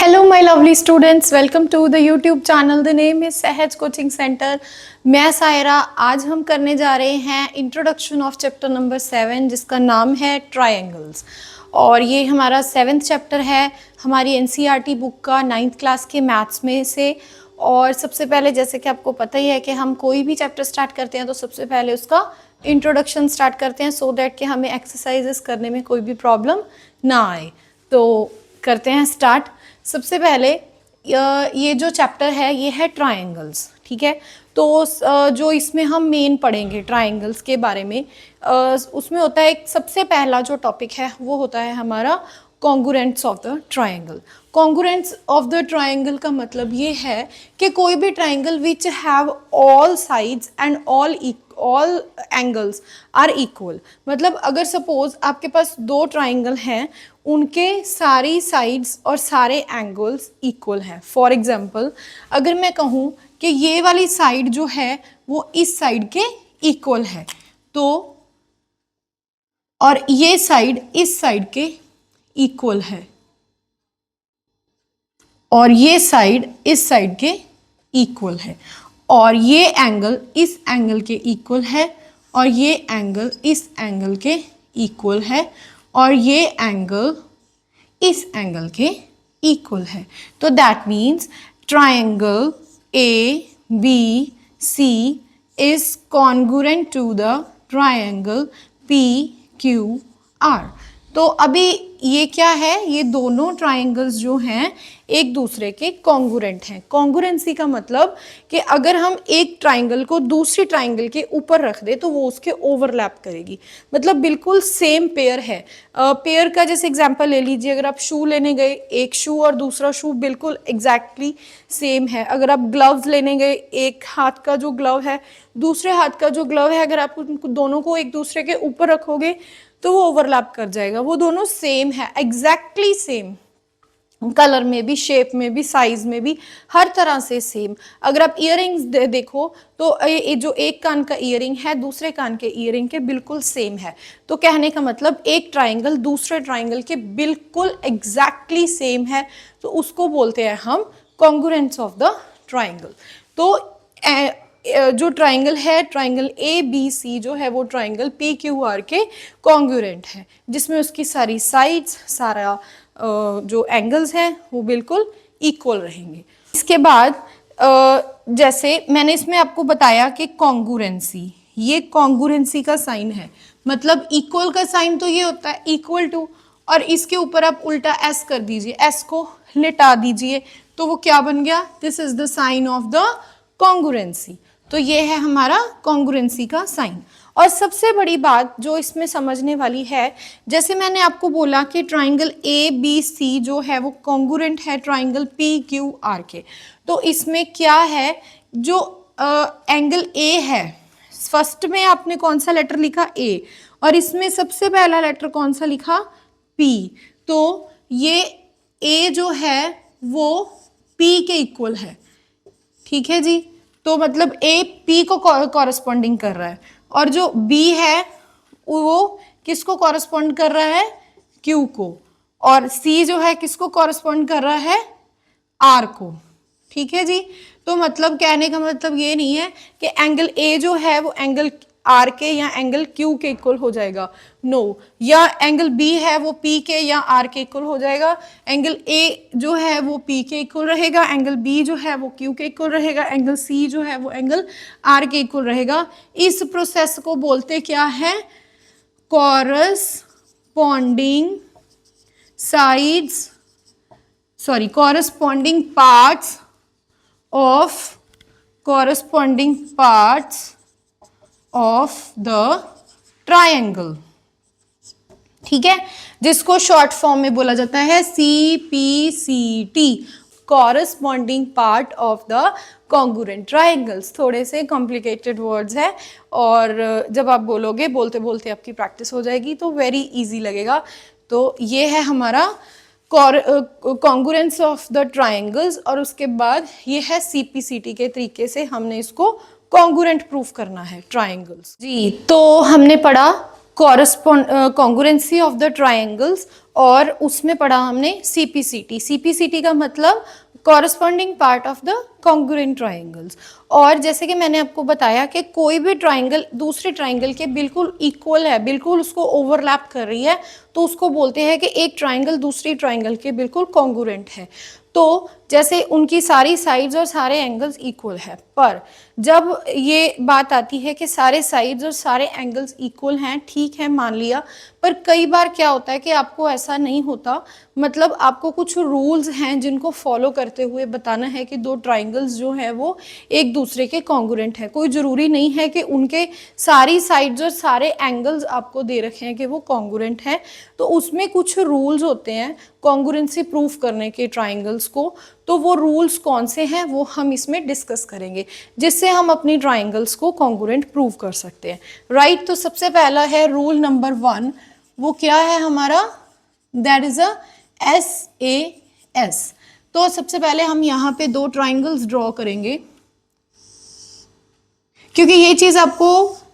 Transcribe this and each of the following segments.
Hello my lovely students, welcome to the YouTube channel. The name is सहज coaching centre. मैं सायरा. आज हम करने जा रहे हैं इंट्रोडक्शन ऑफ चैप्टर नंबर 7 जिसका नाम है ट्रायंगल्स. और ये हमारा 7th चैप्टर है हमारी NCERT बुक का 9th क्लास के मैथ्स में से. और सबसे पहले जैसे कि आपको पता ही है कि हम कोई भी चैप्टर स्टार्ट करते हैं तो सबसे पहले उसका इंट्रोडक्शन स्टार्ट करते हैं सो दैट कि हमें एक्सरसाइजेस करने में कोई भी प्रॉब्लम ना आए. तो करते हैं स्टार्ट. सबसे पहले ये जो चैप्टर है ये है ट्रायंगल्स. ठीक है, तो जो इसमें हम मेन पढ़ेंगे ट्रायंगल्स के बारे में उसमें होता है एक सबसे पहला जो टॉपिक है वो होता है हमारा congruents of the triangle. Congruents of the triangle का मतलब ये है कि कोई भी triangle which have all sides and all angles are equal. मतलब अगर सपोज आपके पास दो ट्रायंगल हैं उनके सारी साइड्स और सारे एंगल्स इक्वल हैं. फॉर एग्जांपल अगर मैं कहूँ कि ये वाली साइड जो है वो इस साइड के इक्वल है तो और ये साइड इस साइड के इक्वल है और ये साइड इस साइड के इक्वल है और ये एंगल इस एंगल के इक्वल है और ये एंगल इस एंगल के इक्वल है और ये एंगल इस एंगल के इक्वल है. तो that means triangle ABC is congruent to the triangle PQR. तो अभी ये क्या है, ये दोनों ट्रायंगल्स जो हैं एक दूसरे के कॉन्ग्रुएंट हैं. कॉन्ग्रुएंसी का मतलब कि अगर हम एक ट्रायंगल को दूसरी ट्रायंगल के ऊपर रख दे तो वो उसके ओवरलैप करेगी. मतलब बिल्कुल सेम पेयर है. पेयर का जैसे एग्जांपल ले लीजिए, अगर आप शू लेने गए एक शू और दूसरा शू बिल्कुल एग्जैक्टली सेम है. अगर आप ग्लव्स लेने गए एक हाथ का जो ग्लव है दूसरे हाथ का जो ग्लव है अगर आप उनको दोनों को एक दूसरे के ऊपर रखोगे तो वो ओवरलैप कर जाएगा. वो दोनों सेम है, एग्जैक्टली सेम, कलर में भी, शेप में भी, साइज में भी, हर तरह से सेम. अगर आप इयररिंग्स देखो तो ये जो एक कान का इयररिंग है दूसरे कान के इयररिंग के बिल्कुल सेम है. तो कहने का मतलब एक ट्रायंगल दूसरे ट्रायंगल के बिल्कुल एग्जैक्टली सेम है तो उसको बोलते हैं हम कॉन्ग्रुएंट्स ऑफ द ट्रायंगल. तो जो ट्रायंगल है ट्रायंगल ABC जो है वो ट्रायंगल PQR के कॉन्ग्रुएंट है जिसमें उसकी सारी साइड्स सारा जो एंगल्स हैं वो बिल्कुल इक्वल रहेंगे. इसके बाद जैसे मैंने इसमें आपको बताया कि कॉन्ग्रुएंसी, ये कॉन्ग्रुएंसी का साइन है. मतलब इक्वल का साइन तो ये होता है इक्वल टू और इसके ऊपर आप उल्टा S कर दीजिए, S को लिटा दीजिए तो वो क्या बन गया, this is the sign of the congruency. तो ये है हमारा कॉन्ग्रुएंसी का साइन. और सबसे बड़ी बात जो इसमें समझने वाली है, जैसे मैंने आपको बोला कि ट्रायंगल ABC जो है वो कॉन्ग्रुएंट है ट्रायंगल PQR के. तो इसमें क्या है, जो एंगल A है फर्स्ट में आपने कौन सा लेटर लिखा A और इसमें सबसे पहला लेटर कौन सा लिखा P. तो ये A जो है वो P के इक्वल है. ठीक है जी, तो मतलब A P को कॉरस्पॉन्डिंग कर रहा है और जो B है वो किसको कॉरस्पॉन्ड कर रहा है, Q को, और C जो है किसको कॉरस्पॉन्ड कर रहा है, R को. ठीक है जी, तो मतलब कहने का मतलब ये नहीं है कि एंगल A जो है वो एंगल R के या एंगल Q के इक्वल हो जाएगा, नो. या एंगल B है वो P के या R के इक्वल हो जाएगा. एंगल A जो है वो P के इक्वल रहेगा, एंगल B जो है वो Q के इक्वल रहेगा, एंगल C जो है वो एंगल R के इक्वल रहेगा. इस प्रोसेस को बोलते क्या है, corresponding sides corresponding parts of the triangle. ठीक है, जिसको शॉर्ट फॉर्म में बोला जाता है CPCT, corresponding part of the congruent triangles. थोड़े से कॉम्प्लिकेटेड वर्ड्स है और जब आप बोलोगे बोलते बोलते आपकी प्रैक्टिस हो जाएगी तो वेरी इजी लगेगा. तो ये है हमारा कॉन्ग्रुएंस ऑफ द ट्रायंगल्स और उसके बाद ये है CPCT के तरीके से हमने इसको कॉन्ग्रुएंट प्रूफ करना है ट्रायंगल्स. जी, तो हमने पढ़ा कॉन्ग्रुएंसी ऑफ द ट्रायंगल्स और उसमें पढ़ा हमने सीपीसीटी। सीपीसीटी का मतलब corresponding part of the congruent triangles. और जैसे कि मैंने आपको बताया कि कोई भी ट्राइंगल दूसरे ट्राइंगल के बिल्कुल इक्वल है, बिल्कुल उसको ओवरलैप कर रही है, तो उसको बोलते हैं कि एक ट्राइंगल दूसरी ट्राइंगल के बिल्कुल कॉन्ग्रुएंट है। तो जैसे उनकी सारी साइड्स और सारे एंगल्स इक्वल है, पर जब ये बात आती है कि सारे साइड्स और सारे एंगल्स इक्वल हैं, ठीक है मान लिया, पर कई बार क्या होता है कि आपको ऐसा नहीं होता, मतलब आपको कुछ रूल्स हैं जिनको फॉलो करते हुए बताना है कि दो ट्राइंगल्स जो हैं वो एक दूसरे के कॉन्ग्रुएंट है। कोई ज़रूरी नहीं है कि उनके सारी साइड्स और सारे एंगल्स आपको दे रखे हैं कि वो कॉन्ग्रुएंट है, तो उसमें कुछ रूल्स होते हैं कॉन्ग्रुएंसी प्रूफ करने के ट्राइंगल्स को। तो वो रूल्स कौन से हैं वो हम इसमें डिस्कस करेंगे, जिससे हम अपनी ट्राइंगल्स को कॉन्ग्रुएंट प्रूव कर सकते हैं, राइट। तो सबसे पहला है रूल नंबर 1, वो क्या है हमारा, दैट इज अ SAS। तो सबसे पहले हम यहाँ पे दो ट्राइंगल्स ड्रॉ करेंगे, क्योंकि ये चीज आपको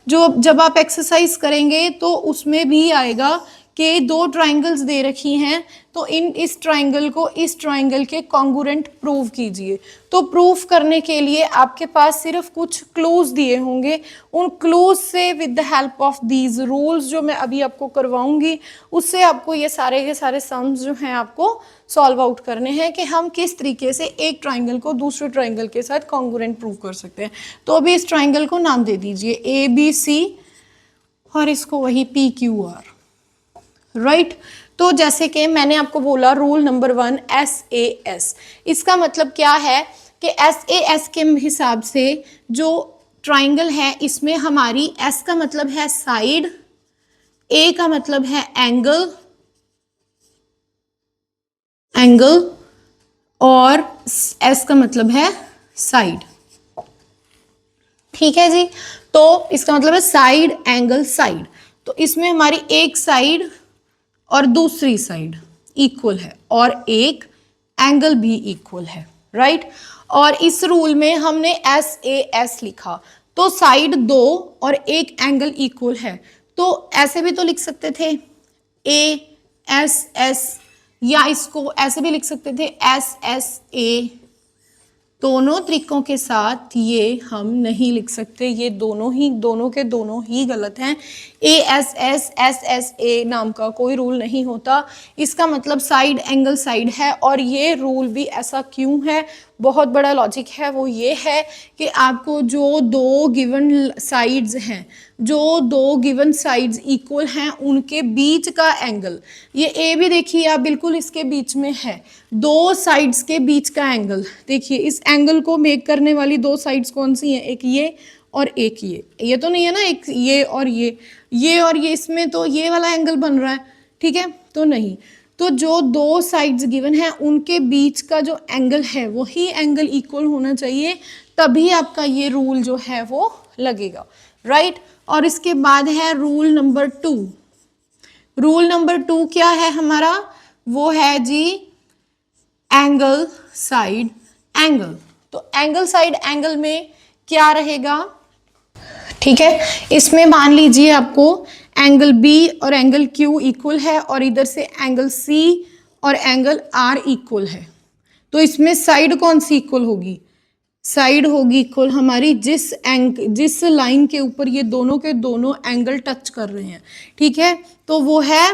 जो जब आप एक्सरसाइज करेंगे तो उसमें भी आएगा कि दो ट्राइंगल्स दे रखी हैं, तो इस ट्राइंगल को इस ट्राइंगल के कॉन्ग्रुएंट प्रूव कीजिए। तो प्रूफ करने के लिए आपके पास सिर्फ कुछ क्लूज दिए होंगे, उन क्लूज से with the help of these rules जो मैं अभी आपको करवाऊंगी, उससे आपको ये सारे के सारे सम्स जो हैं आपको सॉल्व आउट करने हैं कि हम किस तरीके से एक ट्राइंगल को दूसरे ट्राइंगल के साथ कॉन्ग्रुएंट प्रूव कर सकते हैं। तो अभी इस ट्राइंगल को नाम दे दीजिए ABC और इसको वही PQR, राइट। तो जैसे कि मैंने आपको बोला रूल नंबर 1 SAS, इसका मतलब क्या है कि SAS के हिसाब से जो ट्राइंगल है इसमें हमारी S का मतलब है साइड, A का मतलब है एंगल और S का मतलब है साइड, ठीक है जी। तो इसका मतलब है साइड एंगल साइड। तो इसमें हमारी एक साइड और दूसरी साइड इक्वल है और एक एंगल भी इक्वल है, राइट। और इस रूल में हमने SAS लिखा, तो साइड दो और एक एंगल इक्वल है, तो ऐसे भी तो लिख सकते थे ASS, या इसको ऐसे भी लिख सकते थे SSA। दोनों तरीकों के साथ ये हम नहीं लिख सकते, ये दोनों के दोनों ही गलत हैं। ASS SSA नाम का कोई रूल नहीं होता, इसका मतलब साइड एंगल साइड है। और ये रूल भी ऐसा क्यों है, बहुत बड़ा लॉजिक है, वो ये है कि आपको जो दो गिवन साइड्स हैं, जो दो गिवन साइड्स इक्वल हैं, उनके बीच का एंगल, ये A भी देखिए आप बिल्कुल इसके बीच में है, दो साइड्स के बीच का एंगल देखिए, इस एंगल को मेक करने वाली दो साइड्स कौन सी हैं, एक ये और एक ये तो नहीं है ना, एक ये और ये और ये, इसमें तो ये वाला एंगल बन रहा है, ठीक है, तो नहीं। तो जो दो साइड्स गिवन है उनके बीच का जो एंगल है वही एंगल इक्वल होना चाहिए, तभी आपका ये रूल जो है वो लगेगा, राइट। और इसके बाद है रूल नंबर 2। रूल नंबर 2 क्या है हमारा, वो है जी एंगल साइड एंगल। तो एंगल साइड एंगल में क्या रहेगा, ठीक है, इसमें मान लीजिए आपको एंगल B और एंगल Q इक्वल है और इधर से एंगल C और एंगल R इक्वल है, तो इसमें साइड कौन सी इक्वल होगी, साइड होगी इक्वल हमारी जिस लाइन के ऊपर ये दोनों के दोनों एंगल टच कर रहे हैं, ठीक है। तो वो है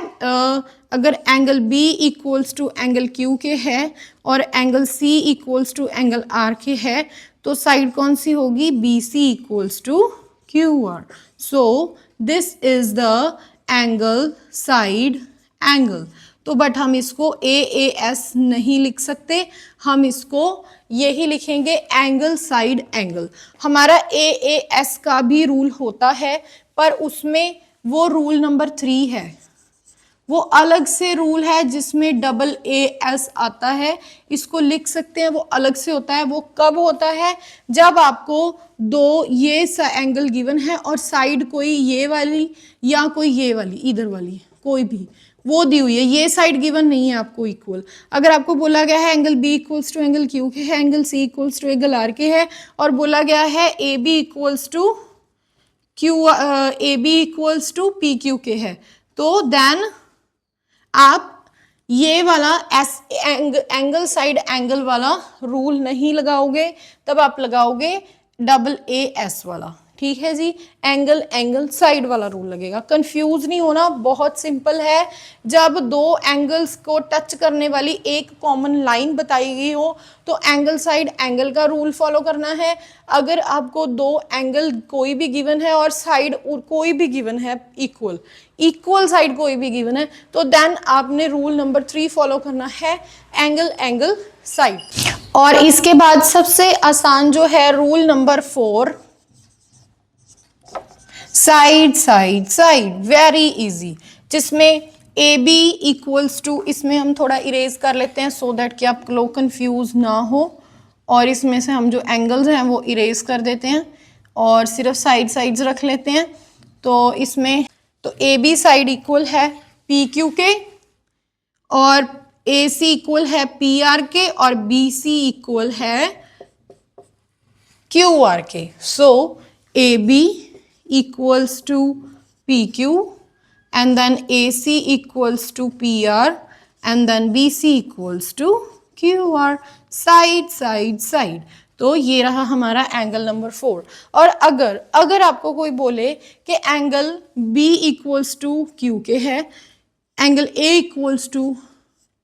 अगर angle B equals to angle Q के है और angle C equals to angle R के है, तो साइड कौन सी होगी, BC equals to QR। So this is the angle side angle. तो बट हम इसको AAS नहीं लिख सकते, हम इसको यही लिखेंगे एंगल साइड एंगल। हमारा AAS का भी रूल होता है, पर उसमें वो रूल नंबर 3 है, वो अलग से रूल है जिसमें AAS आता है, इसको लिख सकते हैं, वो अलग से होता है। वो कब होता है, जब आपको दो ये एंगल गिवन है और साइड कोई ये वाली या कोई ये वाली, इधर वाली कोई भी वो दी हुई है, ये साइड गिवन नहीं है आपको इक्वल। अगर आपको बोला गया है angle B equals to angle Q के है, angle C equals to angle R के है, और बोला गया है AB equals to AB equals to PQ के है, तो देन आप ये वाला एंगल साइड एंगल वाला रूल नहीं लगाओगे, तब आप लगाओगे AAS वाला। ठीक है जी, एंगल एंगल साइड वाला रूल लगेगा। कंफ्यूज नहीं होना, बहुत सिंपल है। जब दो एंगल्स को टच करने वाली एक कॉमन लाइन बताई गई हो तो एंगल साइड एंगल का रूल फॉलो करना है। अगर आपको दो एंगल कोई भी गिवन है और साइड कोई भी गिवन है इक्वल साइड कोई भी गिवन है, तो देन आपने रूल नंबर 3 फॉलो करना है, एंगल एंगल साइड। और इसके बाद सबसे आसान जो है rule number 4, side side side, very easy, जिसमें ए बी इक्वल्स टू, इसमें हम थोड़ा इरेज कर लेते हैं सो दैट कि आप लोग कंफ्यूज ना हो, और इसमें से हम जो एंगल्स हैं वो इरेज कर देते हैं और सिर्फ साइड साइड्स रख लेते हैं। तो इसमें तो ए बी साइड इक्वल है पी क्यू के, और ए सी इक्वल है पी आर के, और बी सी इक्वल है क्यू आर के। So A B equals to PQ and then AC equals to PR and then BC equals to QR, side side side. तो ये रहा हमारा angle number 4। और अगर आपको कोई बोले कि angle B equals to Q के है, angle A equals to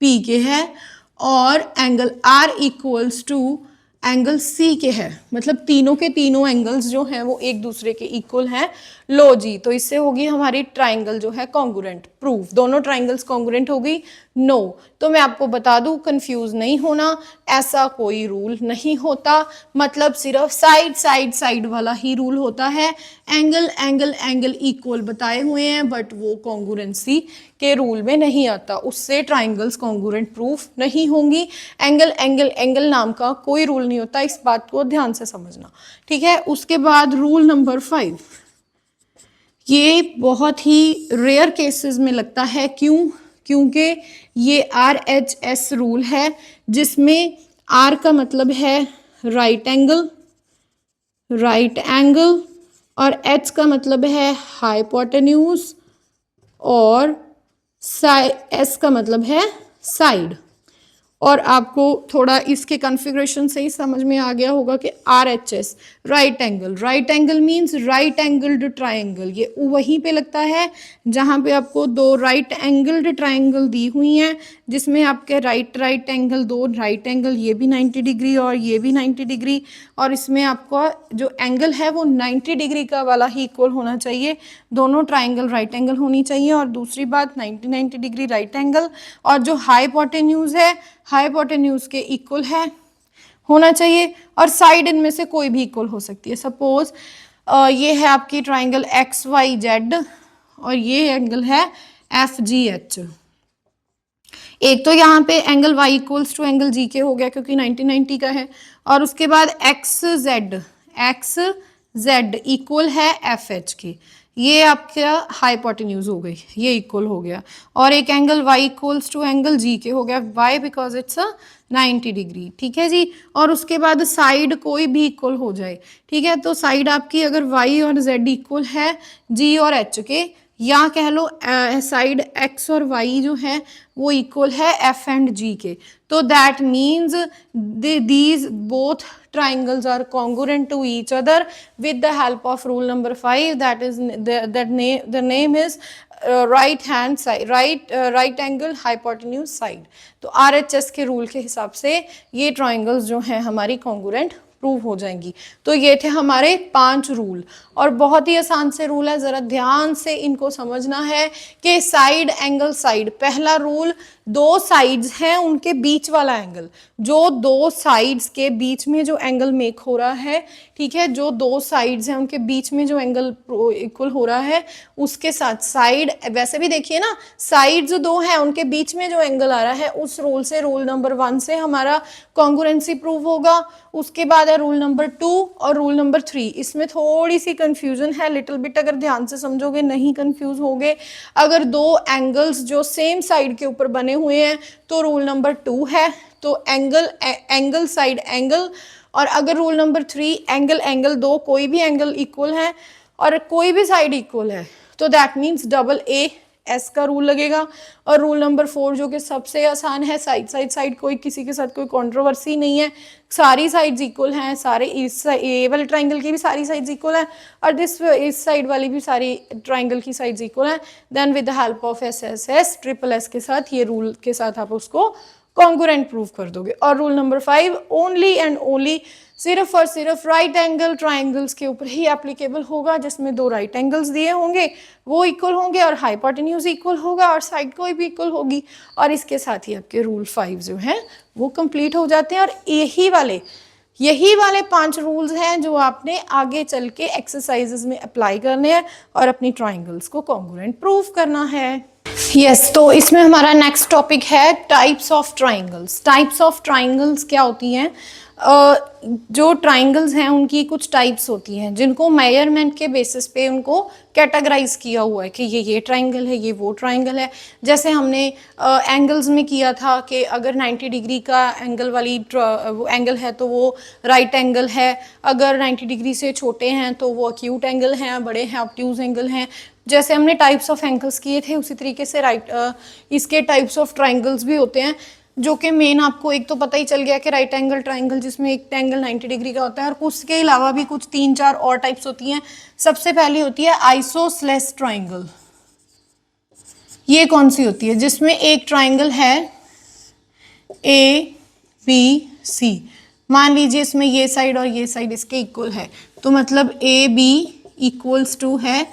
P के है, और angle R equals to angle C के है, मतलब तीनों के तीनों एंगल्स जो हैं वो एक दूसरे के इक्वल हैं, लो जी, तो इससे होगी हमारी ट्राइंगल जो है कॉन्ग्रुएंट। प्रूफ, दोनों ट्राइंगल्स कॉन्ग्रुएंट हो गई। नो, तो मैं आपको बता दूं, कंफ्यूज नहीं होना, ऐसा कोई रूल नहीं होता, मतलब सिर्फ साइड साइड साइड वाला ही रूल होता है। एंगल एंगल एंगल इक्वल बताए हुए हैं, बट वो कॉन्ग्रुएंसी के रूल में नहीं आता, उससे ट्राइंगल्स कॉन्ग्रुएंट प्रूफ नहीं होंगी। एंगल एंगल एंगल नाम का कोई रूल नहीं होता, इस बात को ध्यान से समझना। ठीक है, उसके बाद रूल नंबर 5, ये बहुत ही रेयर केसेस में लगता है, क्योंकि ये RHS रूल है, जिसमें R का मतलब है राइट एंगल, और H का मतलब है हाइपोटेन्यूज, और S का मतलब है साइड। और आपको थोड़ा इसके कॉन्फ़िगरेशन से ही समझ में आ गया होगा कि RHS right angle means right angled triangle, ये वहीं पे लगता है जहाँ पे आपको दो राइट एंगल्ड ट्रायंगल दी हुई हैं, जिसमें आपके राइट एंगल, दो राइट एंगल, ये भी 90 डिग्री और ये भी 90 डिग्री, और इसमें आपका जो एंगल है वो 90 डिग्री का वाला ही इक्वल होना चाहिए, दोनों ट्राइंगल राइट एंगल होनी चाहिए। और दूसरी बात 90 डिग्री राइट एंगल, और जो हाइपोटेन्यूज है हाइपोटेन्यूज के इक्वल है होना चाहिए, और साइड इनमें से कोई भी इक्वल हो सकती है। सपोज ये है आपकी ट्राइंगल XYZ और ये एंगल है FGH। एक तो यहाँ पे angle Y equals to angle GK हो गया क्योंकि 90 का है, और उसके बाद XZ इक्वल है FH के, ये आपका हाइपोटेन्यूज हो गई, ये इक्वल हो गया। और एक angle Y equals to angle GK हो गया, वाई बिकॉज इट्स 90 डिग्री। ठीक है जी, और उसके बाद साइड कोई भी इक्वल हो जाए। ठीक है, तो साइड आपकी अगर Y और Z इक्वल है G और H के, या कह लो साइड X और Y जो है वो इक्वल है F एंड G के, तो that means these both triangles are congruent to each other with the help of rule number 5, that is the name is right hand side, right angle hypotenuse side। तो RHS के rule के हिसाब से ये triangles जो हैं हमारी congruent prove हो जाएंगी। तो ये थे हमारे 5 रूल, और बहुत ही आसान से रूल है, जरा ध्यान से इनको समझना है कि साइड एंगल साइड, पहला रूल, दो साइड्स हैं उनके बीच वाला एंगल, जो दो साइड्स के बीच में जो एंगल मेक हो रहा है, ठीक है, जो दो साइड्स हैं उनके बीच में जो एंगल इक्वल हो रहा है उसके साथ साइड, वैसे भी देखिए ना, साइड्स दो हैं उनके बीच में जो एंगल आ रहा है, उस रूल से, रूल नंबर 1 से हमारा कॉन्ग्रुएंसी प्रूव होगा। उसके बाद है रूल नंबर 2 और रूल नंबर 3। इसमें थोड़ी सी कंफ्यूजन है, लिटिल बिट, अगर ध्यान से समझोगे नहीं कंफ्यूज होगे। अगर दो एंगल्स जो सेम साइड के ऊपर बने हुए हैं तो रूल नंबर 2 है, तो एंगल साइड एंगल। और अगर रूल नंबर 3 एंगल एंगल, दो कोई भी एंगल इक्वल है और कोई भी साइड इक्वल है, तो दैट मीन्स AA एस का रूल लगेगा। और रूल नंबर 4 जो कि सबसे आसान है, साइड कोई किसी के साथ कोई कंट्रोवर्सी नहीं है, सारी साइड्स इक्वल हैं, सारे इस ए वाले ट्राइंगल की भी सारी साइड्स इक्वल हैं और इस साइड वाली भी सारी ट्राइंगल की साइड्स इक्वल हैं। Then with the help of S triple S के साथ, ये रूल के साथ आप उसको कॉन्ग्रुएंट प्रूव कर दोगे। और rule number 5 only and only सिर्फ और सिर्फ राइट एंगल ट्राइंगल्स के ऊपर ही एप्लीकेबल होगा, जिसमें 2 राइट एंगल्स दिए होंगे वो इक्वल होंगे और हाइपोटेन्यूज इक्वल होगा और साइड कोई भी इक्वल होगी। और इसके साथ ही आपके रूल 5 जो हैं वो कंप्लीट हो जाते हैं। और यही वाले 5 रूल्स हैं जो आपने आगे चल के एक्सरसाइजेस में अप्लाई करने हैं और अपनी ट्राइंगल्स को कॉन्ग्रुएंट प्रूव करना है। यस, तो इसमें हमारा नेक्स्ट टॉपिक है types of triangles. Types of triangles क्या होती हैं? जो ट्राइंगल्स हैं उनकी कुछ टाइप्स होती हैं जिनको मेजरमेंट के बेसिस पे उनको कैटेगराइज किया हुआ है कि ये ट्राइंगल है, ये वो ट्राइंगल है। जैसे हमने एंगल्स में किया था कि अगर 90 डिग्री का एंगल वाली एंगल है तो वो राइट एंगल है, अगर 90 डिग्री से छोटे हैं तो वो एक्यूट एंगल हैं, बड़े हैं ऑब्ट्यूज एंगल हैं। जैसे हमने टाइप्स ऑफ एंगल्स किए थे उसी तरीके से इसके टाइप्स ऑफ ट्राइंगल्स भी होते हैं, जो कि मेन आपको एक तो पता ही चल गया कि राइट एंगल ट्राइंगल जिसमें एक एंगल 90 डिग्री का होता है, और उसके अलावा भी कुछ 3-4 और टाइप्स होती हैं। सबसे पहली होती है आइसोसेलेस ट्राइंगल। ये कौन सी होती है? जिसमें एक ट्राइंगल है ABC, मान लीजिए इसमें ये साइड और ये साइड इसके इक्वल है, तो मतलब AB इक्वल्स टू है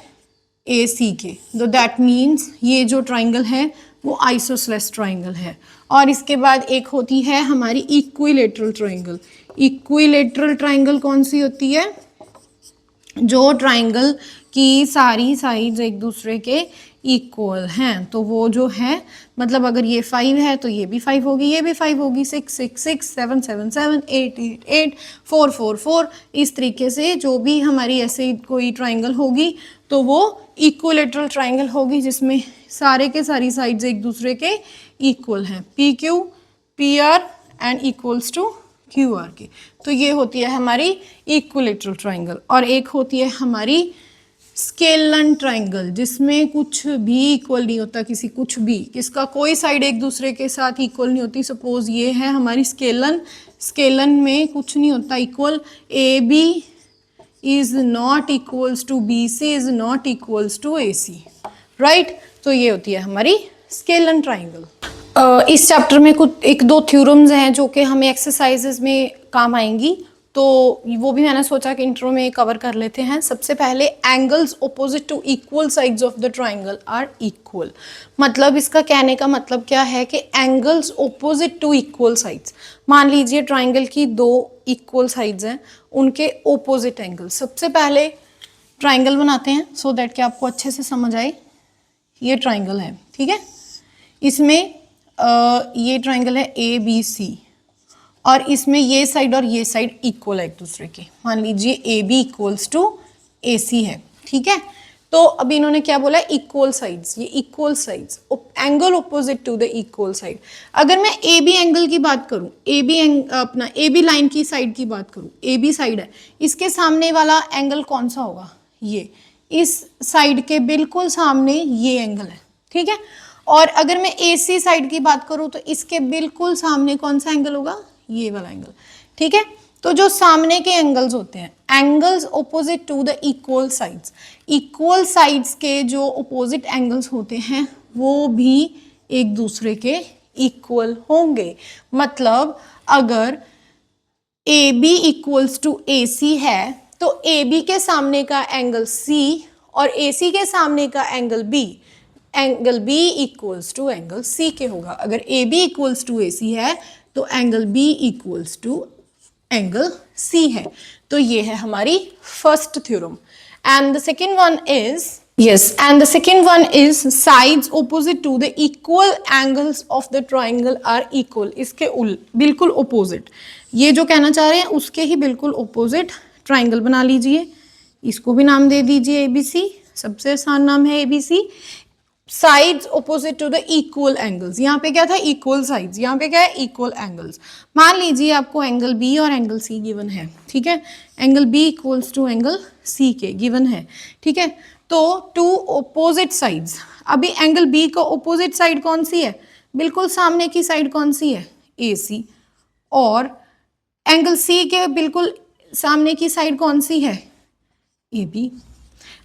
AC के, तो दैट मीन्स ये जो ट्राइंगल है वो आइसोसेलेस ट्राइंगल है। और इसके बाद एक होती है हमारी इक्विलेटरल ट्राइंगल। इक्विलेटरल ट्राइंगल कौन सी होती है? जो ट्राइंगल की सारी साइड्स एक दूसरे के इक्वल हैं, तो वो जो है मतलब अगर ये 5 है तो ये भी 5 होगी, ये भी 5 होगी, 6 6 6 7 7 7 8 8 8 4 4 4, इस तरीके से जो भी हमारी ऐसे कोई ट्राइंगल होगी तो वो इक्विलेटरल ट्राइंगल होगी जिसमें सारे के सारी साइड्स एक दूसरे के इक्वल हैं, PQ PR and equals to QR के। तो ये होती है हमारी इक्विलेटरल ट्राइंगल। और एक होती है हमारी स्केलन ट्राइंगल, जिसमें कुछ भी इक्वल नहीं होता, किसका कोई साइड एक दूसरे के साथ इक्वल नहीं होती। सपोज ये है हमारी स्केलन में कुछ नहीं होता equal, AB is not equals to BC is not equals to AC, right. तो ये होती है हमारी स्केलन ट्राइंगल। इस चैप्टर में कुछ 1-2 थ्योरम्स हैं जो कि हमें एक्सरसाइजेज में काम आएंगी, तो वो भी मैंने सोचा कि इंट्रो में कवर कर लेते हैं। सबसे पहले angles opposite to equal sides of the triangle are equal. मतलब इसका कहने का मतलब क्या है कि angles opposite to equal sides, मान लीजिए ट्राइंगल की 2 इक्वल साइड्स हैं, उनके ऑपोजिट एंगल। सबसे पहले ट्राइंगल बनाते हैं सो दैट कि आपको अच्छे से समझ आए। ये ट्राइंगल है, ठीक है, इसमें ये ट्राइंगल है ABC और इसमें ये साइड और ये साइड इक्वल है एक दूसरे के। मान लीजिए AB इक्वल्स टू AC है, ठीक है। तो अब इन्होंने क्या बोला? इक्वल साइड्स, ये equal sides, angle opposite to the equal side. अगर मैं AB एंगल की बात करूं, अपना AB लाइन की साइड की बात करूं, AB साइड है, इसके सामने वाला एंगल कौन सा होगा? ये इस साइड के बिल्कुल सामने ये एंगल है, ठीक है। और अगर मैं AC साइड की बात करूं तो इसके बिल्कुल सामने कौन सा एंगल होगा? ये वाला एंगल, ठीक है। तो जो सामने के एंगल्स होते हैं, angles opposite to the equal sides के जो ऑपोजिट एंगल्स होते हैं वो भी एक दूसरे के इक्वल होंगे। मतलब अगर AB इक्वल्स टू AC है तो AB के सामने का एंगल C और AC के सामने का angle B equals to angle C के होगा। अगर AB इक्वल्स टू AC है तो angle B equals to angle C है। तो ये है हमारी first theorem. And the second one is sides opposite to the equal angles of the triangle are equal. इसके बिल्कुल ऑपोजिट, ये जो कहना चाह रहे हैं उसके ही बिल्कुल ऑपोजिट ट्राइंगल बना लीजिए। इसको भी नाम दे दीजिए ABC, सबसे आसान नाम है ABC। Sides opposite to the equal angles, यहाँ पे क्या था? इक्वल साइड्स, यहाँ पे क्या है? Equal angles. मान लीजिए आपको एंगल B और एंगल C गिवन है, ठीक है। Angle B equals to angle C के गिवन है, ठीक है। तो टू ऑपोजिट साइड्स, अभी एंगल बी का ऑपोजिट साइड कौन सी है, बिल्कुल सामने की साइड कौन सी है, AC, और एंगल सी के बिल्कुल सामने की साइड कौन सी है, AB।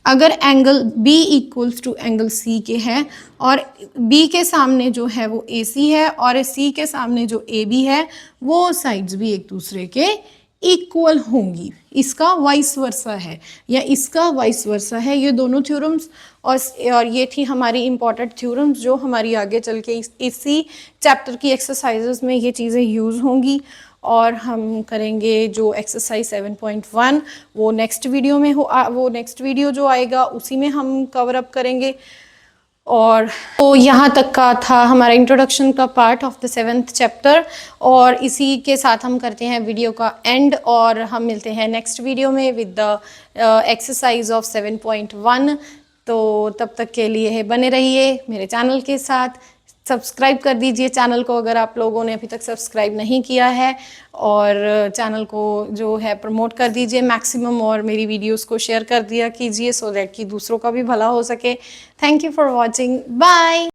अगर angle B equals to angle C के है और B के सामने जो है वो AC है और C के सामने जो AB है, वो साइड्स भी एक दूसरे के इक्वल होंगी, इसका वाइस वर्सा है या इसका वाइस वर्सा है। ये दोनों थ्योरम्स और ये थी हमारी इंपॉर्टेंट थ्योरम्स जो हमारी आगे चल के इसी चैप्टर की एक्सरसाइजेस में ये चीज़ें यूज़ होंगी। और हम करेंगे जो एक्सरसाइज 7.1 वो नेक्स्ट वीडियो में वो नेक्स्ट वीडियो जो आएगा उसी में हम कवर अप करेंगे। और तो यहाँ तक का था हमारा इंट्रोडक्शन का part of the 7th chapter, और इसी के साथ हम करते हैं वीडियो का एंड और हम मिलते हैं नेक्स्ट वीडियो में विद द एक्सरसाइज ऑफ 7.1। तो तब तक के लिए बने रहिए मेरे चैनल के साथ, सब्सक्राइब कर दीजिए चैनल को अगर आप लोगों ने अभी तक सब्सक्राइब नहीं किया है, और चैनल को जो है प्रमोट कर दीजिए मैक्सिमम, और मेरी वीडियोस को शेयर कर दिया कीजिए सो दैट कि दूसरों का भी भला हो सके। Thank you for watching, bye.